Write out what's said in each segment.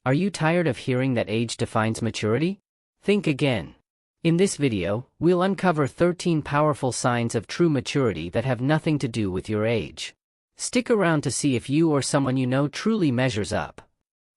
Are you tired of hearing that age defines maturity? Think again. In this video, we'll uncover 13 powerful signs of true maturity that have nothing to do with your age. Stick around to see if you or someone you know truly measures up.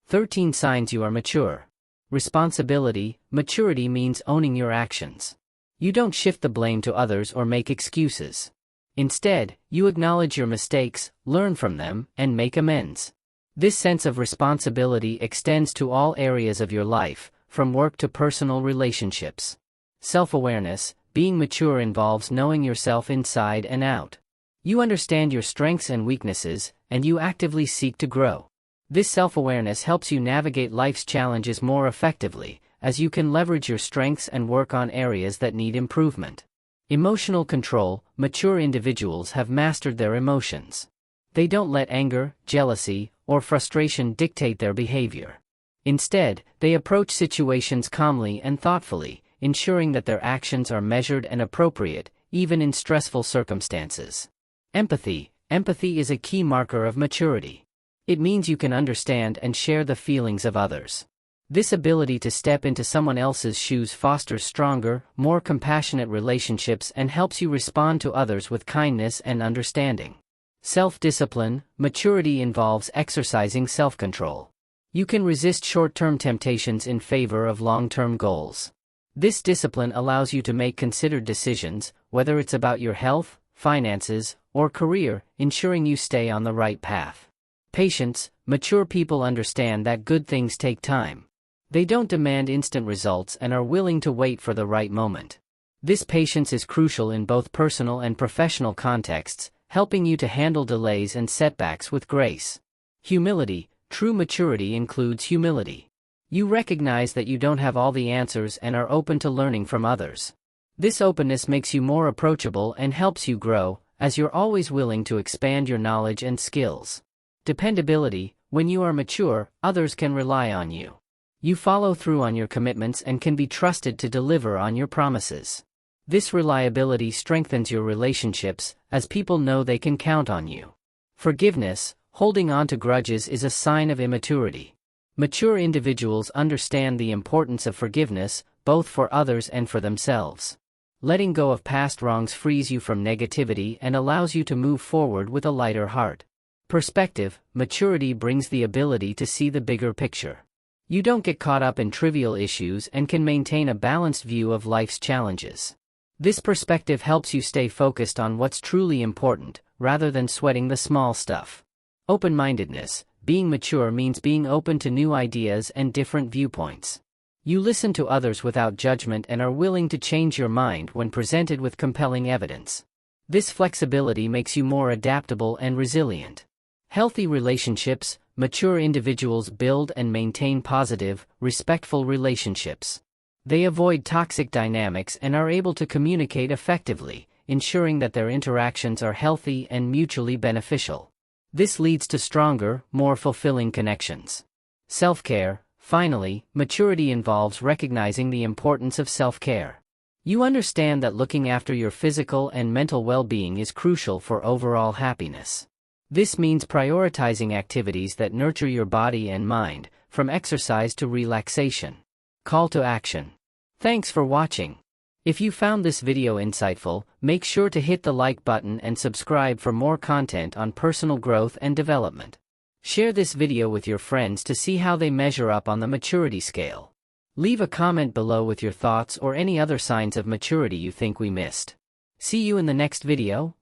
13 signs you are mature. Responsibility. Maturity means owning your actions. You don't shift the blame to others or make excuses. Instead, you acknowledge your mistakes, learn from them, and make amends. This sense of responsibility extends to all areas of your life, from work to personal relationships. Self-awareness. Being mature involves knowing yourself inside and out. You understand your strengths and weaknesses, and you actively seek to grow. This self-awareness helps you navigate life's challenges more effectively, as you can leverage your strengths and work on areas that need improvement. Emotional control. Mature individuals have mastered their emotions. They don't let anger, jealousy, or frustration dictate their behavior. Instead, they approach situations calmly and thoughtfully, ensuring that their actions are measured and appropriate, even in stressful circumstances. Empathy. Empathy is a key marker of maturity. It means you can understand and share the feelings of others. This ability to step into someone else's shoes fosters stronger, more compassionate relationships and helps you respond to others with kindness and understanding. Self-discipline. Maturity involves exercising self-control. You can resist short-term temptations in favor of long-term goals. This discipline allows you to make considered decisions, whether it's about your health, finances, or career, ensuring you stay on the right path. Patience. Mature people understand that good things take time. They don't demand instant results and are willing to wait for the right moment. This patience is crucial in both personal and professional contexts, helping you to handle delays and setbacks with grace. Humility. True maturity includes humility. You recognize that you don't have all the answers and are open to learning from others. This openness makes you more approachable and helps you grow, as you're always willing to expand your knowledge and skills. Dependability. When you are mature, others can rely on you. You follow through on your commitments and can be trusted to deliver on your promises. This reliability strengthens your relationships, as people know they can count on you. Forgiveness. Holding on to grudges is a sign of immaturity. Mature individuals understand the importance of forgiveness, both for others and for themselves. Letting go of past wrongs frees you from negativity and allows you to move forward with a lighter heart. Perspective. Maturity brings the ability to see the bigger picture. You don't get caught up in trivial issues and can maintain a balanced view of life's challenges. This perspective helps you stay focused on what's truly important, rather than sweating the small stuff. Open-mindedness. Being mature means being open to new ideas and different viewpoints. You listen to others without judgment and are willing to change your mind when presented with compelling evidence. This flexibility makes you more adaptable and resilient. Healthy relationships. Mature individuals build and maintain positive, respectful relationships. They avoid toxic dynamics and are able to communicate effectively, ensuring that their interactions are healthy and mutually beneficial. This leads to stronger, more fulfilling connections. Self-care. Finally, maturity involves recognizing the importance of self-care. You understand that looking after your physical and mental well-being is crucial for overall happiness. This means prioritizing activities that nurture your body and mind, from exercise to relaxation. Call to action. Thanks for watching. If you found this video insightful, make sure to hit the like button and subscribe for more content on personal growth and development. Share this video with your friends to see how they measure up on the maturity scale. Leave a comment below with your thoughts or any other signs of maturity you think we missed. See you in the next video.